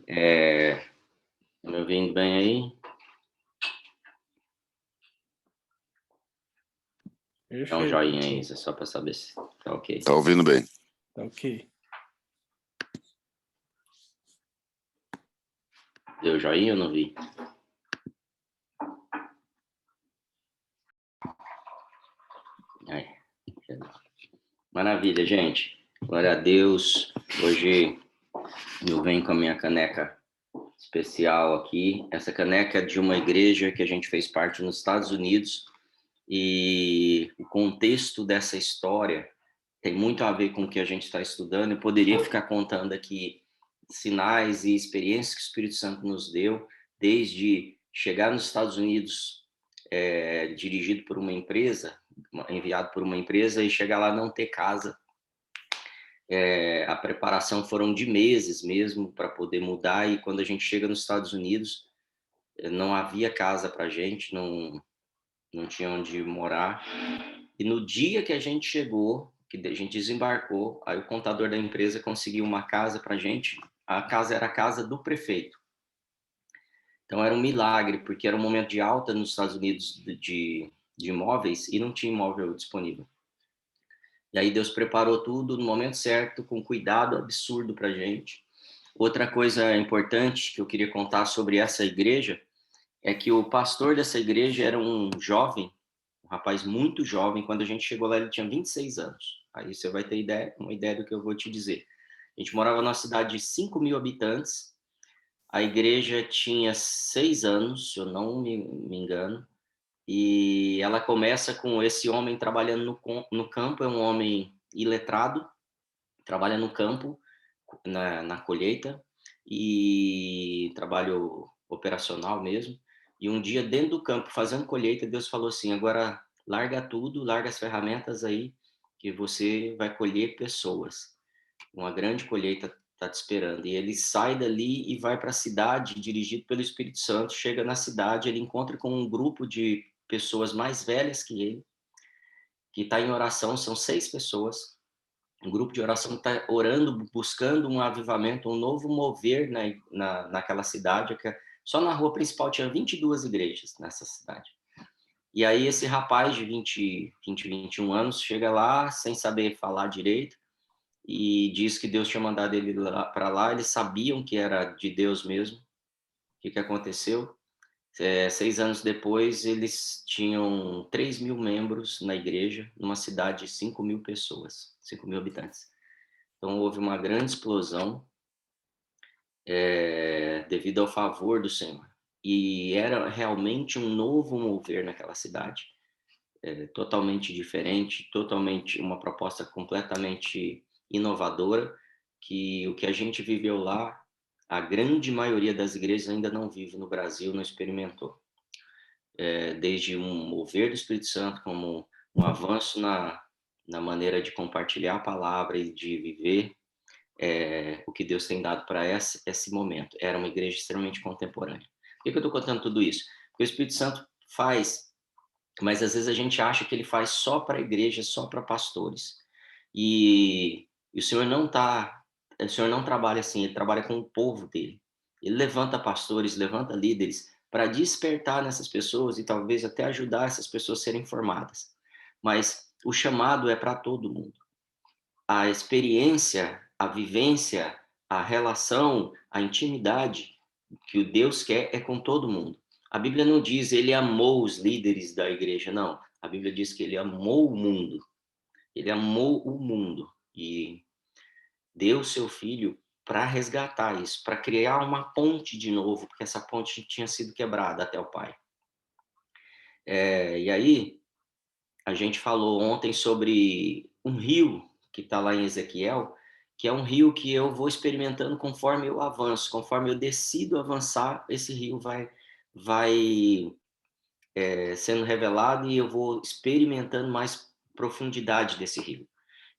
Tá me ouvindo bem aí? Dá um Perfeito. joinha aí, só para saber se tá ok. Tá ouvindo bem? Tá ok. Deu joinha ou não vi? Aí, maravilha, gente. Glória a Deus. Hoje eu venho com a minha caneca especial aqui. Essa caneca é de uma igreja que a gente fez parte nos Estados Unidos. E o contexto dessa história tem muito a ver com o que a gente está estudando. Eu poderia ficar contando aqui sinais e experiências que o Espírito Santo nos deu, desde chegar nos Estados Unidos dirigido por uma empresa, enviado por uma empresa, e chegar lá não ter casa. A preparação foram de meses mesmo para poder mudar, e quando a gente chega nos Estados Unidos, não havia casa para a gente, não tinha onde morar. E no dia que a gente chegou, que a gente desembarcou, aí o contador da empresa conseguiu uma casa para a gente. A casa era a casa do prefeito. Então era um milagre, porque era um momento de alta nos Estados Unidos de imóveis e não tinha imóvel disponível. E aí Deus preparou tudo no momento certo, com cuidado absurdo para a gente. Outra coisa importante que eu queria contar sobre essa igreja é que o pastor dessa igreja era um jovem, um rapaz muito jovem. Quando a gente chegou lá, ele tinha 26 anos. Aí você vai ter uma ideia do que eu vou te dizer. A gente morava numa cidade de 5.000 habitantes. A igreja tinha 6 anos, se eu não me engano. E ela começa com esse homem trabalhando no campo. É um homem iletrado, trabalha no campo, na colheita, e trabalho operacional mesmo. E um dia, dentro do campo, fazendo colheita, Deus falou assim: agora larga tudo, larga as ferramentas aí, que você vai colher pessoas. Uma grande colheita está te esperando. E ele sai dali e vai para a cidade, dirigido pelo Espírito Santo. Chega na cidade, ele encontra com um grupo de pessoas mais velhas que ele, que está em oração. São 6 pessoas. Um grupo de oração está orando, buscando um avivamento, um novo mover naquela cidade. Só na rua principal tinha 22 igrejas nessa cidade. E aí esse rapaz de 21 anos chega lá sem saber falar direito e diz que Deus tinha mandado ele para lá. Eles sabiam que era de Deus mesmo. O que aconteceu? 6 anos depois, eles tinham 3.000 membros na igreja, numa cidade de 5.000 pessoas, 5.000 habitantes. Então, houve uma grande explosão devido ao favor do Senhor. E era realmente um novo mover naquela cidade, totalmente diferente, totalmente uma proposta completamente inovadora, que o que a gente viveu lá, a grande maioria das igrejas ainda não vive no Brasil, não experimentou. Desde um mover do Espírito Santo, como um avanço na maneira de compartilhar a palavra e de viver o que Deus tem dado para esse momento. Era uma igreja extremamente contemporânea. Por que eu estou contando tudo isso? Porque o Espírito Santo faz, mas às vezes a gente acha que ele faz só para a igreja, só para pastores. E o Senhor o Senhor não trabalha assim, ele trabalha com o povo dele. Ele levanta pastores, levanta líderes para despertar nessas pessoas e talvez até ajudar essas pessoas a serem formadas. Mas o chamado é para todo mundo. A experiência, a vivência, a relação, a intimidade que o Deus quer é com todo mundo. A Bíblia não diz ele amou os líderes da igreja, não. A Bíblia diz que ele amou o mundo. Ele amou o mundo e deu seu filho para resgatar isso, para criar uma ponte de novo, porque essa ponte tinha sido quebrada até o Pai. E aí, a gente falou ontem sobre um rio que está lá em Ezequiel, que é um rio que eu vou experimentando conforme eu avanço, conforme eu decido avançar, esse rio vai sendo revelado e eu vou experimentando mais profundidade desse rio.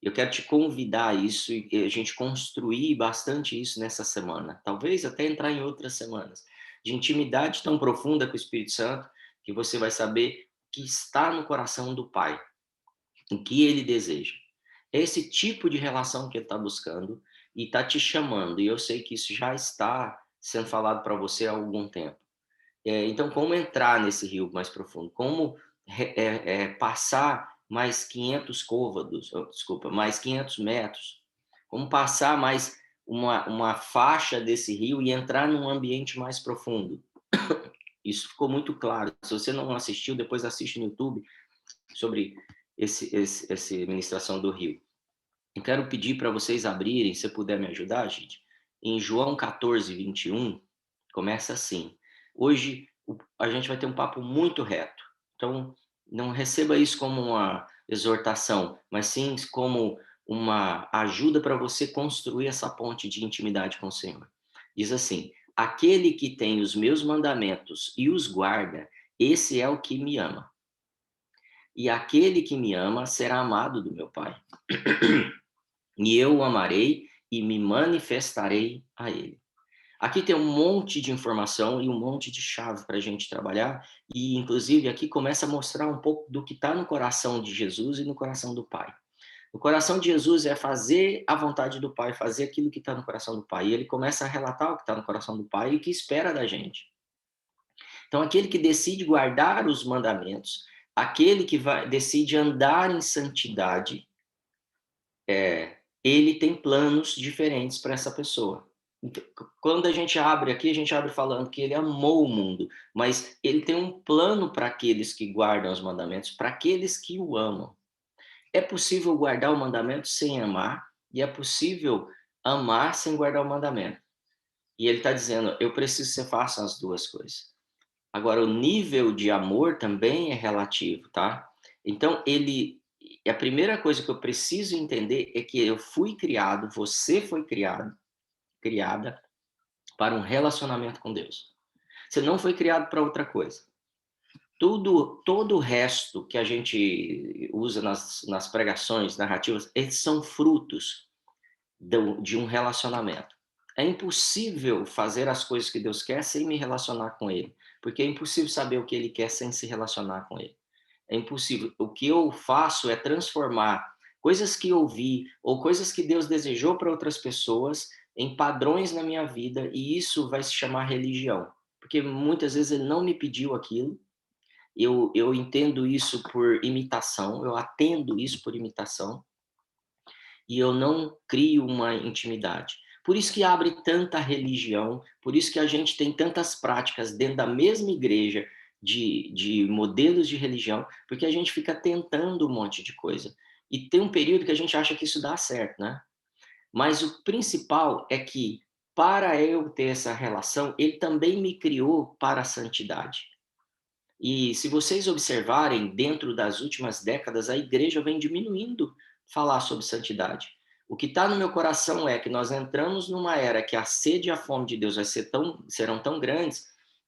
Eu quero te convidar a isso e a gente construir bastante isso nessa semana, talvez até entrar em outras semanas, de intimidade tão profunda com o Espírito Santo, que você vai saber que está no coração do Pai, o que ele deseja. É esse tipo de relação que ele está buscando e está te chamando. E eu sei que isso já está sendo falado para você há algum tempo. Então, como entrar nesse rio mais profundo? Como passar mais 500 côvados, desculpa, mais 500 metros? Como passar mais uma faixa desse rio e entrar num ambiente mais profundo? Isso ficou muito claro. Se você não assistiu, depois assiste no YouTube sobre esse ministração do rio. Eu quero pedir para vocês abrirem, se puder me ajudar, gente, em João 14, 21, começa assim. Hoje a gente vai ter um papo muito reto. Então, não receba isso como uma exortação, mas sim como uma ajuda para você construir essa ponte de intimidade com o Senhor. Diz assim: aquele que tem os meus mandamentos e os guarda, esse é o que me ama. E aquele que me ama será amado do meu Pai. E eu o amarei e me manifestarei a ele. Aqui tem um monte de informação e um monte de chave para a gente trabalhar, e inclusive aqui começa a mostrar um pouco do que está no coração de Jesus e no coração do Pai. O coração de Jesus é fazer a vontade do Pai, fazer aquilo que está no coração do Pai. E ele começa a relatar o que está no coração do Pai e o que espera da gente. Então, aquele que decide guardar os mandamentos, aquele que decide andar em santidade, ele tem planos diferentes para essa pessoa. Então, quando a gente abre aqui, a gente abre falando que ele amou o mundo, mas ele tem um plano para aqueles que guardam os mandamentos, para aqueles que o amam. É possível guardar o mandamento sem amar, e é possível amar sem guardar o mandamento. E ele está dizendo, eu preciso que você faça as duas coisas. Agora, o nível de amor também é relativo, tá? Então, a primeira coisa que eu preciso entender é que eu fui criado, você foi criada para um relacionamento com Deus. Você não foi criado para outra coisa. Todo o resto que a gente usa nas pregações, narrativas, eles são frutos de um relacionamento. É impossível fazer as coisas que Deus quer sem me relacionar com Ele, porque é impossível saber o que Ele quer sem se relacionar com Ele. É impossível. O que eu faço é transformar coisas que eu vi ou coisas que Deus desejou para outras pessoas em padrões na minha vida, e isso vai se chamar religião. Porque muitas vezes Ele não me pediu aquilo, eu entendo isso por imitação, eu atendo isso por imitação, e eu não crio uma intimidade. Por isso que abre tanta religião, por isso que a gente tem tantas práticas dentro da mesma igreja de modelos de religião, porque a gente fica tentando um monte de coisa. E tem um período que a gente acha que isso dá certo, né? Mas o principal é que, para eu ter essa relação, ele também me criou para a santidade. E se vocês observarem, dentro das últimas décadas, a igreja vem diminuindo falar sobre santidade. O que está no meu coração é que nós entramos numa era que a sede e a fome de Deus serão tão grandes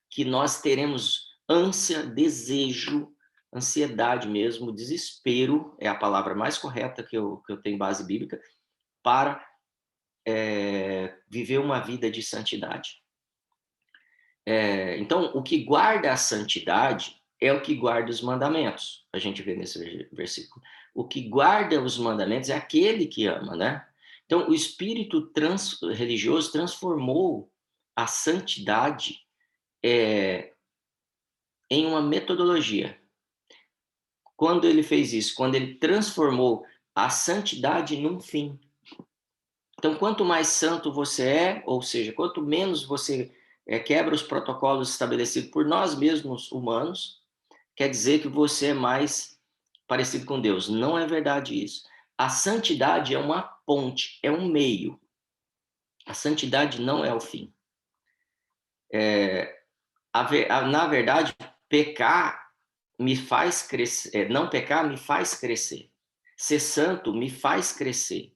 que nós teremos ânsia, desejo, ansiedade mesmo, desespero, é a palavra mais correta que eu tenho base bíblica, para viver uma vida de santidade. Então, o que guarda a santidade é o que guarda os mandamentos. A gente vê nesse versículo. O que guarda os mandamentos é aquele que ama, né? Então, o espírito religioso transformou a santidade em uma metodologia. Quando ele fez isso? Quando ele transformou a santidade num fim. Então, quanto mais santo você é, ou seja, quanto menos você quebra os protocolos estabelecidos por nós mesmos humanos, quer dizer que você é mais parecido com Deus. Não é verdade isso. A santidade é uma ponte, é um meio. A santidade não é o fim. Na verdade, pecar me faz crescer, não pecar me faz crescer. Ser santo me faz crescer.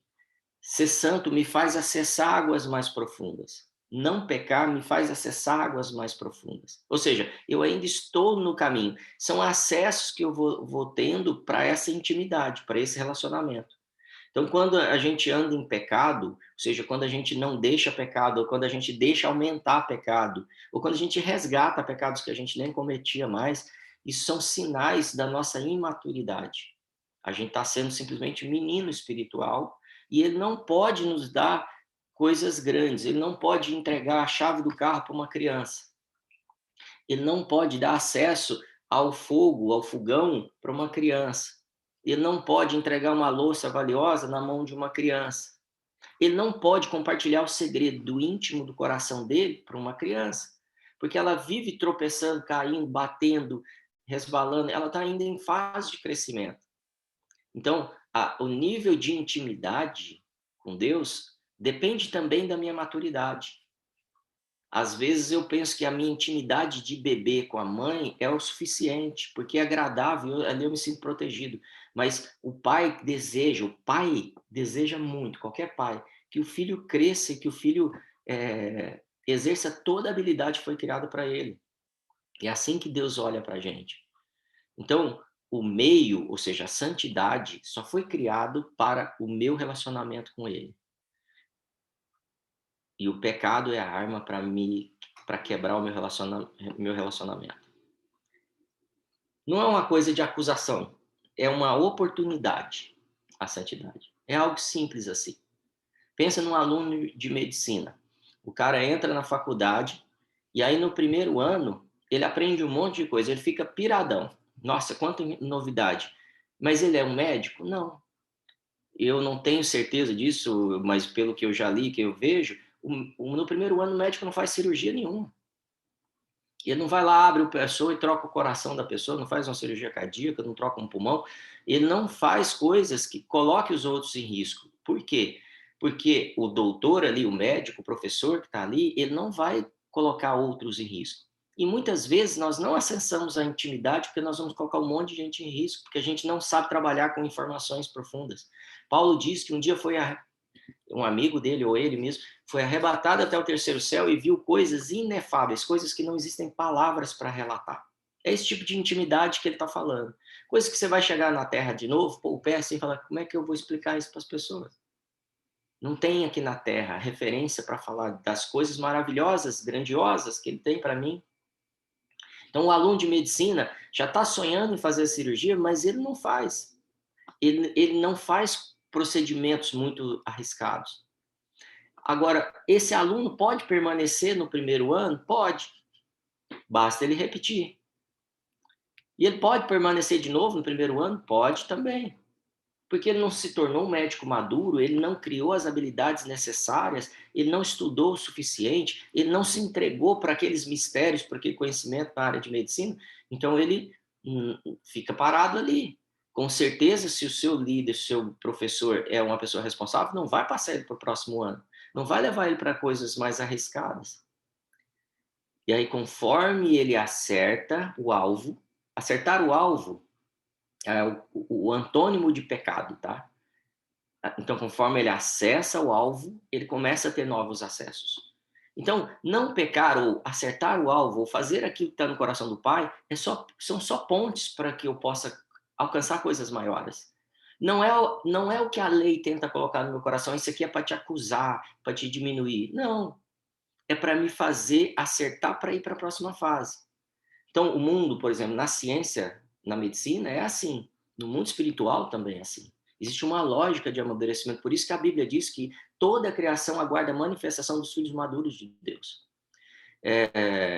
Ser santo me faz acessar águas mais profundas. Não pecar me faz acessar águas mais profundas. Ou seja, eu ainda estou no caminho. São acessos que eu vou tendo para essa intimidade, para esse relacionamento. Então, quando a gente anda em pecado, ou seja, quando a gente não deixa pecado, ou quando a gente deixa aumentar pecado, ou quando a gente resgata pecados que a gente nem cometia mais, isso são sinais da nossa imaturidade. A gente está sendo simplesmente menino espiritual, e ele não pode nos dar coisas grandes. Ele não pode entregar a chave do carro para uma criança. Ele não pode dar acesso ao fogo, ao fogão, para uma criança. Ele não pode entregar uma louça valiosa na mão de uma criança. Ele não pode compartilhar o segredo do íntimo do coração dele para uma criança, porque ela vive tropeçando, caindo, batendo, resbalando, ela está ainda em fase de crescimento. Então, o nível de intimidade com Deus depende também da minha maturidade. Às vezes eu penso que a minha intimidade de bebê com a mãe é o suficiente, porque é agradável, ali eu me sinto protegido. Mas o pai deseja muito, qualquer pai, que o filho cresça e que o filho exerça toda a habilidade que foi criada para ele. É assim que Deus olha para a gente. Então, o meio, ou seja, a santidade, só foi criado para o meu relacionamento com ele. E o pecado é a arma para quebrar o meu relacionamento. Não é uma coisa de acusação, é uma oportunidade, a santidade. É algo simples assim. Pensa num aluno de medicina. O cara entra na faculdade e aí no primeiro ano ele aprende um monte de coisa, ele fica piradão. Nossa, quanta novidade. Mas ele é um médico? Não. Eu não tenho certeza disso, mas pelo que eu já li, que eu vejo, no primeiro ano o médico não faz cirurgia nenhuma. Ele não vai lá, abre a pessoa e troca o coração da pessoa, não faz uma cirurgia cardíaca, não troca um pulmão. Ele não faz coisas que coloquem os outros em risco. Por quê? Porque o doutor ali, o médico, o professor que está ali, ele não vai colocar outros em risco. E muitas vezes nós não acessamos a intimidade porque nós vamos colocar um monte de gente em risco, porque a gente não sabe trabalhar com informações profundas. Paulo diz que um dia foi um amigo dele, ou ele mesmo, foi arrebatado até o terceiro céu e viu coisas inefáveis, coisas que não existem palavras para relatar. É esse tipo de intimidade que ele está falando. Coisas que você vai chegar na Terra de novo, pôr o pé assim e falar, como é que eu vou explicar isso para as pessoas? Não tem aqui na Terra referência para falar das coisas maravilhosas, grandiosas que ele tem para mim. Então, o aluno de medicina já está sonhando em fazer a cirurgia, mas ele não faz. Ele não faz procedimentos muito arriscados. Agora, esse aluno pode permanecer no primeiro ano? Pode. Basta ele repetir. E ele pode permanecer de novo no primeiro ano? Pode também. Porque ele não se tornou um médico maduro, ele não criou as habilidades necessárias, ele não estudou o suficiente, ele não se entregou para aqueles mistérios, para aquele conhecimento na área de medicina. Então, ele fica parado ali. Com certeza, se o seu líder, se o seu professor é uma pessoa responsável, não vai passar ele para o próximo ano. Não vai levar ele para coisas mais arriscadas. E aí, conforme ele acerta o alvo, acertar o alvo é o antônimo de pecado, tá? Então, conforme ele acessa o alvo, ele começa a ter novos acessos. Então, não pecar ou acertar o alvo ou fazer aquilo que está no coração do Pai são só pontes para que eu possa alcançar coisas maiores. Não é o que a lei tenta colocar no meu coração, isso aqui é para te acusar, para te diminuir. Não, é para me fazer acertar para ir para a próxima fase. Então, o mundo, por exemplo, na ciência, na medicina, é assim. No mundo espiritual também é assim. Existe uma lógica de amadurecimento. Por isso que a Bíblia diz que toda a criação aguarda a manifestação dos filhos maduros de Deus.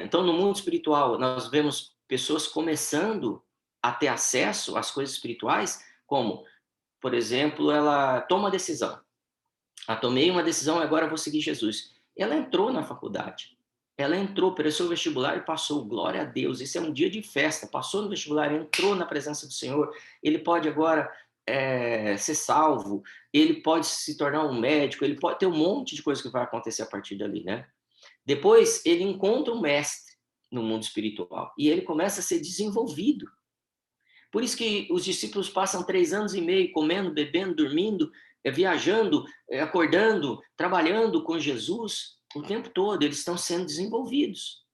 Então, no mundo espiritual, nós vemos pessoas começando a ter acesso às coisas espirituais, como, por exemplo, ela toma a decisão. Tomei uma decisão e agora vou seguir Jesus. Ela entrou na faculdade. Ela entrou, prestou o vestibular e passou. Glória a Deus. Isso é um dia de festa. Passou no vestibular, entrou na presença do Senhor. Ele pode agora ser salvo. Ele pode se tornar um médico. Ele pode ter um monte de coisa que vai acontecer a partir dali, né? Depois, ele encontra um mestre no mundo espiritual. E ele começa a ser desenvolvido. Por isso que os discípulos passam 3 anos e meio comendo, bebendo, dormindo, viajando, acordando, trabalhando com Jesus o tempo todo. Eles estão sendo desenvolvidos.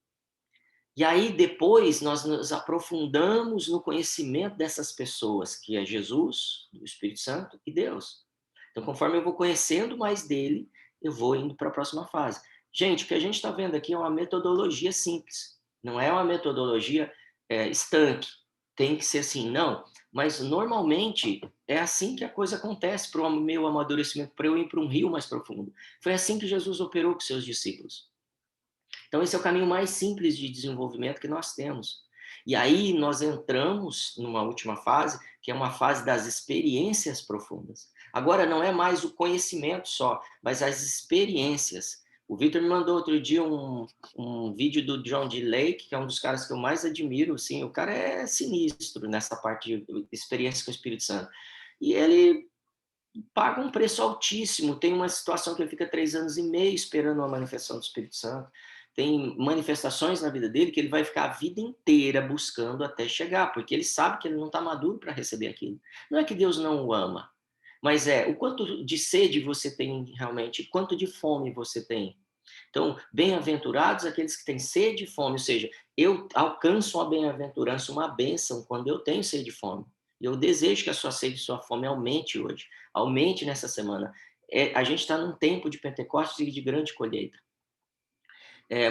E aí depois nós nos aprofundamos no conhecimento dessas pessoas, que é Jesus, o Espírito Santo e Deus. Então, conforme eu vou conhecendo mais dele, eu vou indo para a próxima fase. Gente, o que a gente está vendo aqui é uma metodologia simples. Não é uma metodologia estanque. Tem que ser assim, não. Mas, normalmente, é assim que a coisa acontece para o meu amadurecimento, para eu ir para um rio mais profundo. Foi assim que Jesus operou com seus discípulos. Então, esse é o caminho mais simples de desenvolvimento que nós temos. E aí nós entramos numa última fase, que é uma fase das experiências profundas. Agora, não é mais o conhecimento só, mas as experiências. O Victor me mandou outro dia um vídeo do John D. Lake, que é um dos caras que eu mais admiro. Assim, o cara é sinistro nessa parte de experiências com o Espírito Santo. E ele paga um preço altíssimo. Tem uma situação que ele fica 3 anos e meio esperando uma manifestação do Espírito Santo. Tem manifestações na vida dele que ele vai ficar a vida inteira buscando até chegar, porque ele sabe que ele não está maduro para receber aquilo. Não é que Deus não o ama, mas é o quanto de sede você tem realmente, quanto de fome você tem. Então, bem-aventurados aqueles que têm sede e fome, ou seja, eu alcanço uma bem-aventurança, uma bênção quando eu tenho sede e fome. E eu desejo que a sua sede e sua fome aumente hoje, aumente nessa semana. A gente está num tempo de Pentecostes e de grande colheita.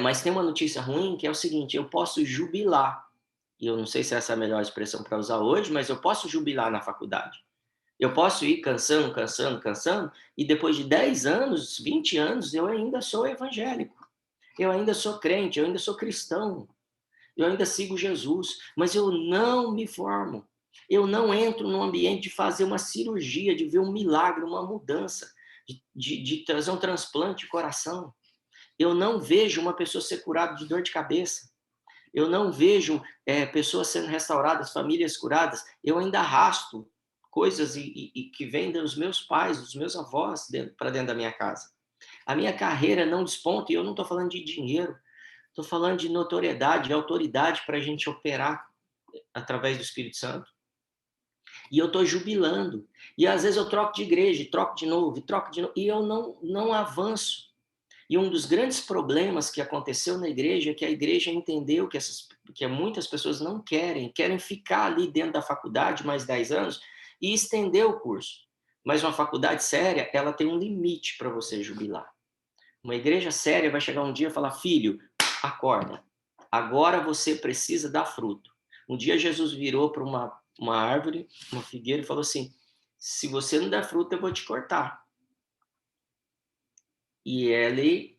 Mas tem uma notícia ruim que é o seguinte: eu posso jubilar, e eu não sei se essa é a melhor expressão para usar hoje, mas eu posso jubilar na faculdade. Eu posso ir cansando, cansando, cansando, e depois de 10 anos, 20 anos, eu ainda sou evangélico, eu ainda sou crente, eu ainda sou cristão, eu ainda sigo Jesus, mas eu não me formo. Eu não entro no ambiente de fazer uma cirurgia, de ver um milagre, uma mudança, de trazer um transplante de coração. Eu não vejo uma pessoa ser curada de dor de cabeça. Eu não vejo pessoas sendo restauradas, famílias curadas. Eu ainda arrasto coisas que vêm dos meus pais, dos meus avós, para dentro da minha casa. A minha carreira não desponta, e eu não estou falando de dinheiro, estou falando de notoriedade, de autoridade para a gente operar através do Espírito Santo. E eu estou jubilando. E às vezes eu troco de igreja, troco de novo, e eu não avanço. E um dos grandes problemas que aconteceu na igreja é que a igreja entendeu que muitas pessoas não querem ficar ali dentro da faculdade mais 10 anos e estender o curso. Mas uma faculdade séria, ela tem um limite para você jubilar. Uma igreja séria vai chegar um dia e falar: filho, acorda. Agora você precisa dar fruto. Um dia Jesus virou para uma árvore, uma figueira, e falou assim: se você não der fruto, eu vou te cortar. E ele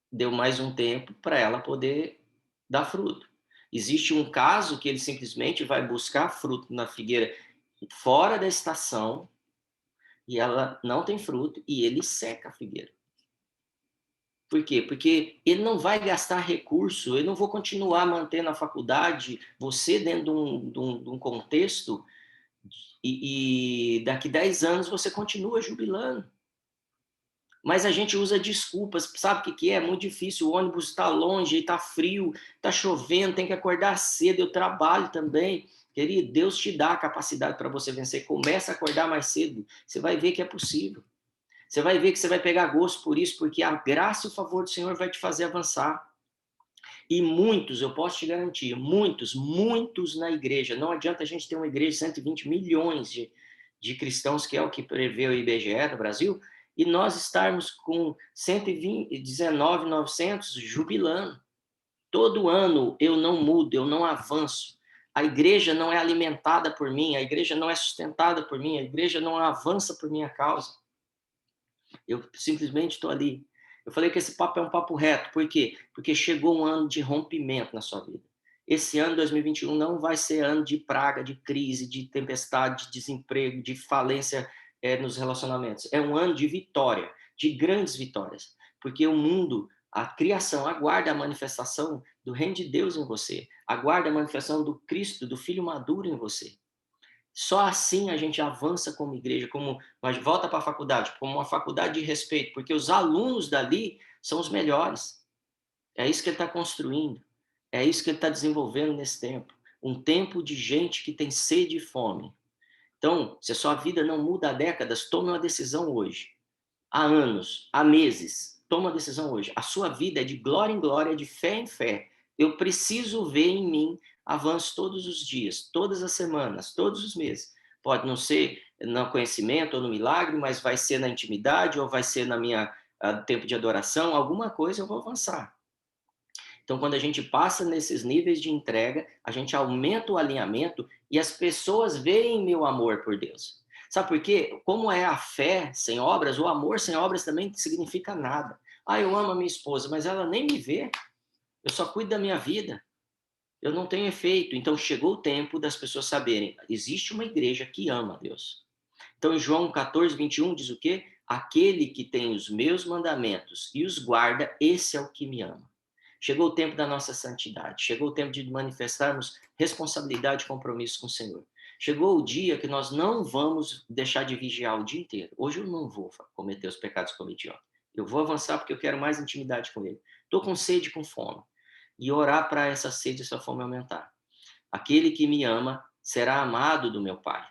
deu mais um tempo para ela poder dar fruto. Existe um caso que ele simplesmente vai buscar fruto na figueira fora da estação e ela não tem fruto e ele seca a figueira. Por quê? Porque ele não vai gastar recurso, ele não vou continuar mantendo a faculdade, você dentro de um contexto e daqui 10 anos você continua jubilando. Mas a gente usa desculpas, sabe o que é? É muito difícil, o ônibus está longe, está frio, está chovendo, tem que acordar cedo, eu trabalho também. Querido, Deus te dá a capacidade para você vencer, começa a acordar mais cedo, você vai ver que é possível. Você vai ver que você vai pegar gosto por isso, porque a graça e o favor do Senhor vai te fazer avançar. E muitos, eu posso te garantir, muitos na igreja. Não adianta a gente ter uma igreja de 120 milhões de cristãos, que é o que prevê o IBGE no Brasil, e nós estarmos com 119.900 jubilando. Todo ano eu não mudo, eu não avanço. A igreja não é alimentada por mim, a igreja não é sustentada por mim, a igreja não avança por minha causa. Eu simplesmente estou ali. Eu falei que esse papo é um papo reto. Por quê? Porque chegou um ano de rompimento na sua vida. Esse ano, 2021, não vai ser ano de praga, de crise, de tempestade, de desemprego, de falência nos relacionamentos. É um ano de vitória, de grandes vitórias. Porque o mundo, a criação, aguarda a manifestação do reino de Deus em você. Aguarda a manifestação do Cristo, do Filho maduro em você. Só assim a gente avança como igreja, mas volta para a faculdade, como uma faculdade de respeito, porque os alunos dali são os melhores. É isso que ele está construindo, é isso que ele está desenvolvendo nesse tempo. Um tempo de gente que tem sede e fome. Então, se a sua vida não muda há décadas, tome uma decisão hoje. Há anos, há meses, toma uma decisão hoje. A sua vida é de glória em glória, de fé em fé. Eu preciso ver em mim avanço todos os dias, todas as semanas, todos os meses. Pode não ser no conhecimento ou no milagre, mas vai ser na intimidade ou vai ser na minha tempo de adoração, alguma coisa eu vou avançar. Então, quando a gente passa nesses níveis de entrega, a gente aumenta o alinhamento e as pessoas veem meu amor por Deus. Sabe por quê? Como é a fé sem obras, o amor sem obras também não significa nada. Ah, eu amo a minha esposa, mas ela nem me vê. Eu só cuido da minha vida. Eu não tenho efeito. Então, chegou o tempo das pessoas saberem, existe uma igreja que ama a Deus. Então, em João 14:21 diz o quê? Aquele que tem os meus mandamentos e os guarda, esse é o que me ama. Chegou o tempo da nossa santidade. Chegou o tempo de manifestarmos responsabilidade e compromisso com o Senhor. Chegou o dia que nós não vamos deixar de vigiar o dia inteiro. Hoje eu não vou cometer os pecados que cometi ontem. Eu vou avançar porque eu quero mais intimidade com Ele. Estou com sede e com fome. E orar para essa sede e essa fome aumentar. Aquele que me ama será amado do meu Pai.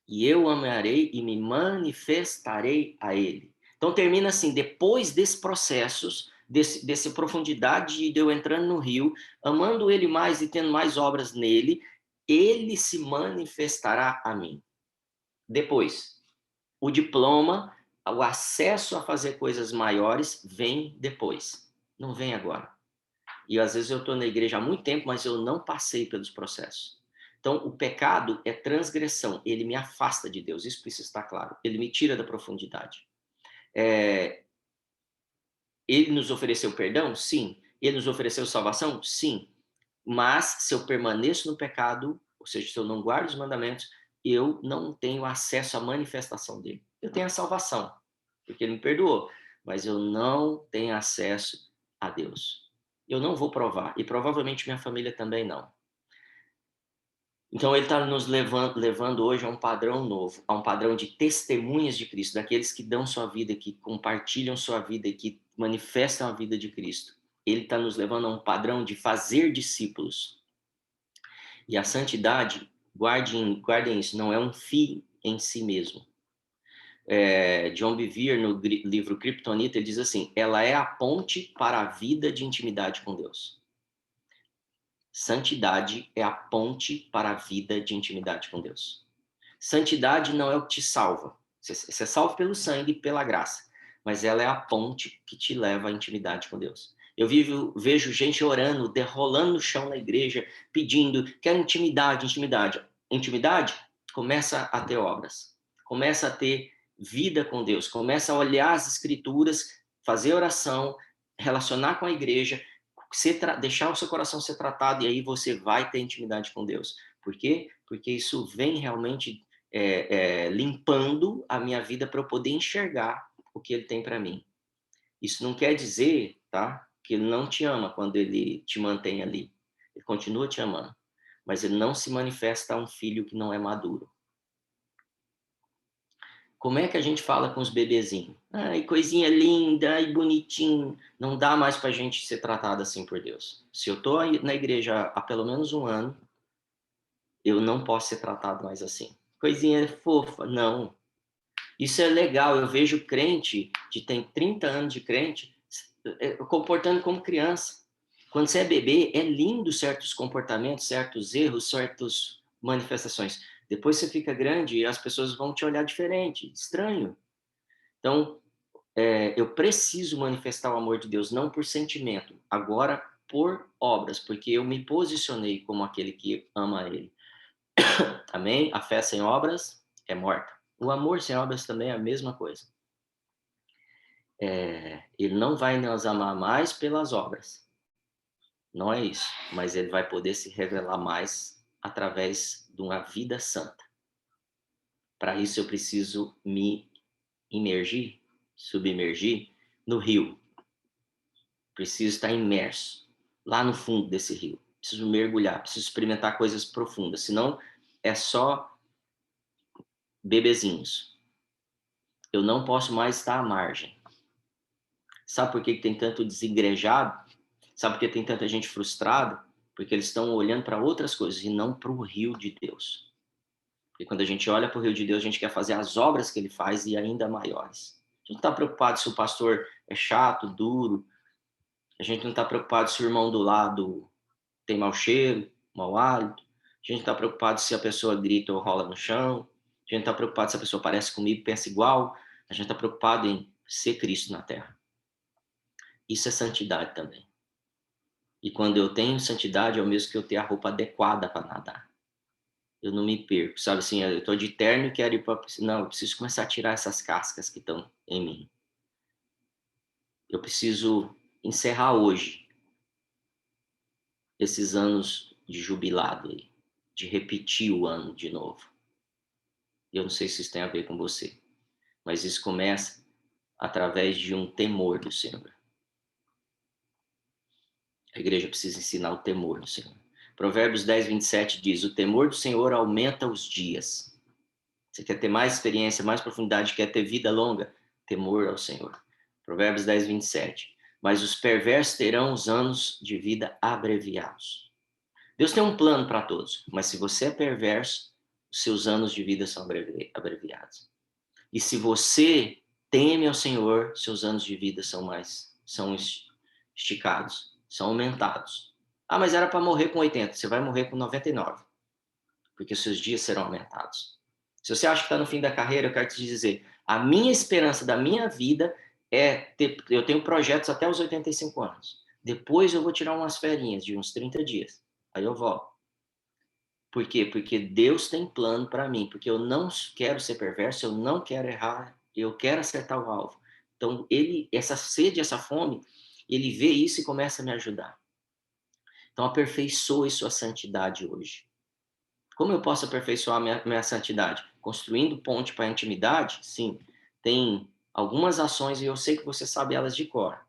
E eu amarei e me manifestarei a ele. Então termina assim, depois desses processos, dessa profundidade de eu entrando no rio, amando ele mais e tendo mais obras nele, ele se manifestará a mim. Depois, o diploma, o acesso a fazer coisas maiores vem depois, não vem agora. E às vezes eu estou na igreja há muito tempo, mas eu não passei pelos processos. Então, o pecado é transgressão, ele me afasta de Deus, isso precisa estar claro. Ele me tira da profundidade. Ele nos ofereceu perdão? Sim. Ele nos ofereceu salvação? Sim. Mas, se eu permaneço no pecado, ou seja, se eu não guardo os mandamentos, eu não tenho acesso à manifestação dele. Eu tenho a salvação, porque ele me perdoou, mas eu não tenho acesso a Deus. Eu não vou provar, e provavelmente minha família também não. Então, ele está nos levando hoje a um padrão novo, a um padrão de testemunhas de Cristo, daqueles que dão sua vida, que compartilham sua vida, que manifestam a vida de Cristo. Ele está nos levando a um padrão de fazer discípulos. E a santidade, guardem isso, não é um fim em si mesmo. John Bevere, no livro Kryptonita, ele diz assim, ela é a ponte para a vida de intimidade com Deus. Santidade é a ponte para a vida de intimidade com Deus. Santidade não é o que te salva. Você é salvo pelo sangue e pela graça. Mas ela é a ponte que te leva à intimidade com Deus. Eu vejo gente orando, rolando no chão na igreja, pedindo, quero intimidade, intimidade. Intimidade começa a ter obras. Começa a ter vida com Deus. Começa a olhar as escrituras, fazer oração, relacionar com a igreja, deixar o seu coração ser tratado e aí você vai ter intimidade com Deus. Por quê? Porque isso vem realmente limpando a minha vida para eu poder enxergar o que ele tem para mim. Isso não quer dizer, tá, que ele não te ama quando ele te mantém ali. Ele continua te amando, mas ele não se manifesta a um filho que não é maduro. Como é que a gente fala com os bebezinhos? Ai, coisinha linda, ai, bonitinho. Não dá mais para a gente ser tratado assim por Deus. Se eu estou na igreja há pelo menos um ano, eu não posso ser tratado mais assim. Coisinha fofa. Não. Isso é legal. Eu vejo crente que tem 30 anos de crente comportando como criança. Quando você é bebê, é lindo certos comportamentos, certos erros, certas manifestações. Depois você fica grande e as pessoas vão te olhar diferente, estranho. Então, eu preciso manifestar o amor de Deus, não por sentimento, agora por obras, porque eu me posicionei como aquele que ama Ele. Amém? A fé sem obras é morta. O amor sem obras também é a mesma coisa. Ele não vai nos amar mais pelas obras. Não é isso. Mas ele vai poder se revelar mais através de uma vida santa. Para isso eu preciso me submergir no rio. Preciso estar imerso lá no fundo desse rio. Preciso mergulhar, preciso experimentar coisas profundas. Senão é só bebezinhos. Eu não posso mais estar à margem. Sabe por que tem tanto desigrejado? Sabe por que tem tanta gente frustrada? Porque eles estão olhando para outras coisas e não para o rio de Deus. Porque quando a gente olha para o rio de Deus, a gente quer fazer as obras que ele faz e ainda maiores. A gente não está preocupado se o pastor é chato, duro. A gente não está preocupado se o irmão do lado tem mau cheiro, mau hálito. A gente está preocupado se a pessoa grita ou rola no chão. A gente está preocupado se a pessoa parece comigo, pensa igual. A gente está preocupado em ser Cristo na Terra. Isso é santidade também. E quando eu tenho santidade, é o mesmo que eu ter a roupa adequada para nadar. Eu não me perco, sabe assim, eu tô de terno e quero ir para piscina. Não, eu preciso começar a tirar essas cascas que estão em mim. Eu preciso encerrar hoje esses anos de jubilado aí, de repetir o ano de novo. Eu não sei se isso tem a ver com você, mas isso começa através de um temor do Senhor. A igreja precisa ensinar o temor do Senhor. Provérbios 10, 27 diz: o temor do Senhor aumenta os dias. Você quer ter mais experiência, mais profundidade, quer ter vida longa? Temor ao Senhor. Provérbios 10, 27. Mas os perversos terão os anos de vida abreviados. Deus tem um plano para todos, mas se você é perverso, os seus anos de vida são abreviados. E se você teme ao Senhor, seus anos de vida são esticados, são aumentados. Ah, mas era para morrer com 80, você vai morrer com 99, porque os seus dias serão aumentados. Se você acha que está no fim da carreira, eu quero te dizer, a minha esperança da minha vida eu tenho projetos até os 85 anos. Depois eu vou tirar umas ferinhas de uns 30 dias. Aí eu volto. Por quê? Porque Deus tem plano para mim, porque eu não quero ser perverso, eu não quero errar, eu quero acertar o alvo. Então, essa sede, essa fome, ele vê isso e começa a me ajudar. Então, aperfeiçoe sua santidade hoje. Como eu posso aperfeiçoar minha santidade? Construindo ponte para a intimidade? Sim. Tem algumas ações e eu sei que você sabe elas de cor.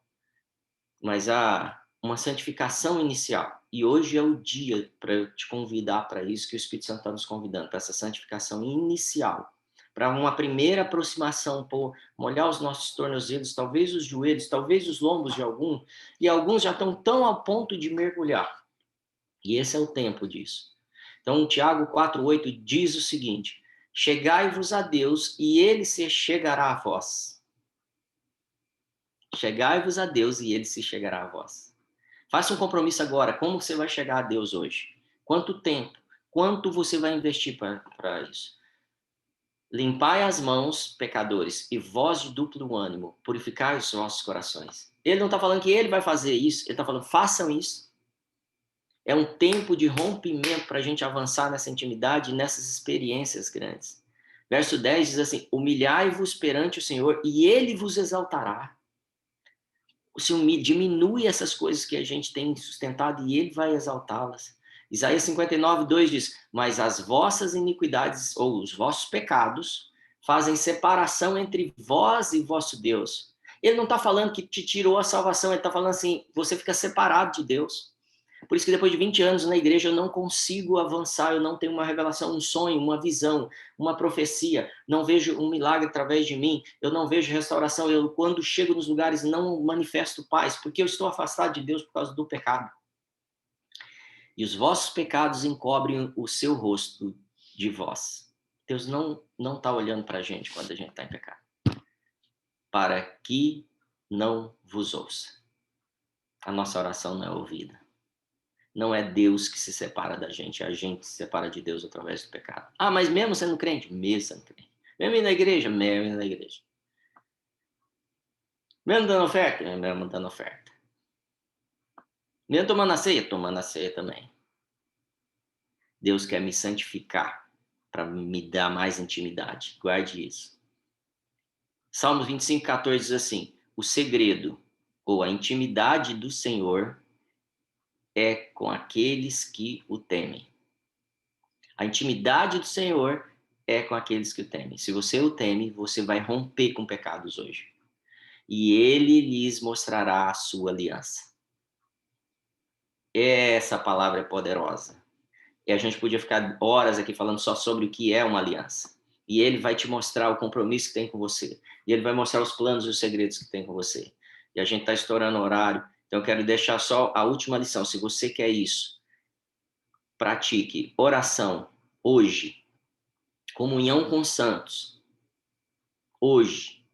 Mas há uma santificação inicial. E hoje é o dia para eu te convidar para isso, que o Espírito Santo está nos convidando, para essa santificação inicial. Para uma primeira aproximação, molhar os nossos tornozelos, talvez os joelhos, talvez os lombos de algum, e alguns já estão tão ao ponto de mergulhar. E esse é o tempo disso. Então, Tiago 4,8 diz o seguinte: chegai-vos a Deus e ele se chegará a vós. Chegai-vos a Deus e ele se chegará a vós. Faça um compromisso agora. Como você vai chegar a Deus hoje? Quanto tempo? Quanto você vai investir para isso? Limpai as mãos, pecadores, e vós de duplo ânimo, purificai os vossos corações. Ele não está falando que ele vai fazer isso, ele está falando, façam isso. É um tempo de rompimento para a gente avançar nessa intimidade e nessas experiências grandes. Verso 10 diz assim: humilhai-vos perante o Senhor e ele vos exaltará. Diminui essas coisas que a gente tem sustentado e ele vai exaltá-las. Isaías 59, 2 diz: mas as vossas iniquidades ou os vossos pecados fazem separação entre vós e vosso Deus. Ele não está falando que te tirou a salvação, ele está falando assim, você fica separado de Deus. Por isso que depois de 20 anos na igreja eu não consigo avançar, eu não tenho uma revelação, um sonho, uma visão, uma profecia, não vejo um milagre através de mim, eu não vejo restauração, eu quando chego nos lugares não manifesto paz, porque eu estou afastado de Deus por causa do pecado. E os vossos pecados encobrem o seu rosto de vós. Deus não está olhando para a gente quando a gente está em pecado. Para que não vos ouça. A nossa oração não é ouvida. Não é Deus que se separa da gente, é a gente que se separa de Deus através do pecado. Ah, mas mesmo sendo crente? Mesmo sendo crente. Mesmo indo na igreja? Mesmo indo na igreja. Mesmo dando oferta? Mesmo dando oferta. Mesmo tomando a ceia? Tomando a ceia também. Deus quer me santificar para me dar mais intimidade. Guarde isso. Salmos 25, 14 diz assim: o segredo ou a intimidade do Senhor é com aqueles que o temem. A intimidade do Senhor é com aqueles que o temem. Se você o teme, você vai romper com pecados hoje. E ele lhes mostrará a sua aliança. Essa palavra é poderosa. E a gente podia ficar horas aqui falando só sobre o que é uma aliança. E ele vai te mostrar o compromisso que tem com você. E ele vai mostrar os planos e os segredos que tem com você. E a gente está estourando o horário. Então eu quero deixar só a última lição. Se você quer isso, pratique oração hoje. Comunhão com os santos. Hoje.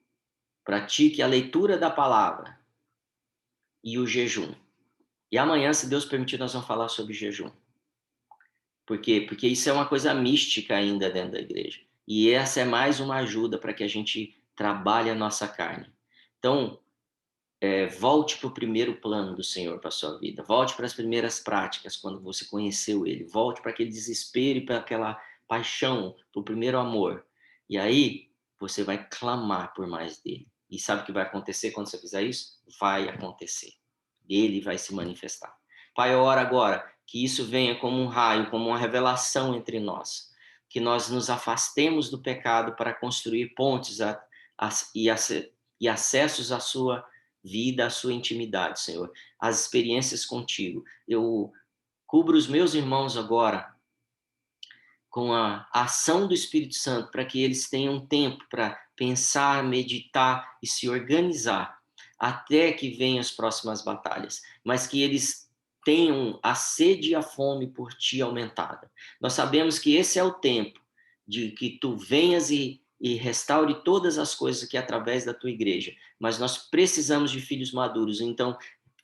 Pratique a leitura da palavra e o jejum. E amanhã, se Deus permitir, nós vamos falar sobre jejum. Por quê? Porque isso é uma coisa mística ainda dentro da igreja. E essa é mais uma ajuda para que a gente trabalhe a nossa carne. Então, volte para o primeiro plano do Senhor para a sua vida. Volte para as primeiras práticas, quando você conheceu Ele. Volte para aquele desespero e para aquela paixão, para o primeiro amor. E aí, você vai clamar por mais dele. E sabe o que vai acontecer quando você fizer isso? Vai acontecer. Ele vai se manifestar. Pai, eu oro agora que isso venha como um raio, como uma revelação entre nós. Que nós nos afastemos do pecado para construir pontes e acessos à sua vida, à sua intimidade, Senhor. As experiências contigo. Eu cubro os meus irmãos agora com a ação do Espírito Santo, para que eles tenham tempo para pensar, meditar e se organizar até que venham as próximas batalhas, mas que eles tenham a sede e a fome por ti aumentada. Nós sabemos que esse é o tempo de que tu venhas e restaure todas as coisas aqui através da tua igreja, mas nós precisamos de filhos maduros, então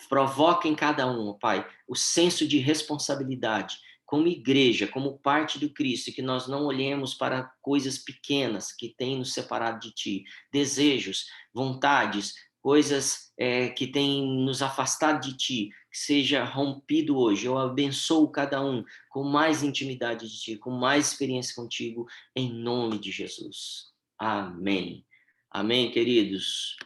provoca em cada um, Pai, o senso de responsabilidade, como igreja, como parte do Cristo, que nós não olhemos para coisas pequenas que têm nos separado de Ti, desejos, vontades, coisas que têm nos afastado de Ti, que seja rompido hoje. Eu abençoo cada um com mais intimidade de Ti, com mais experiência contigo, em nome de Jesus. Amém. Amém, queridos.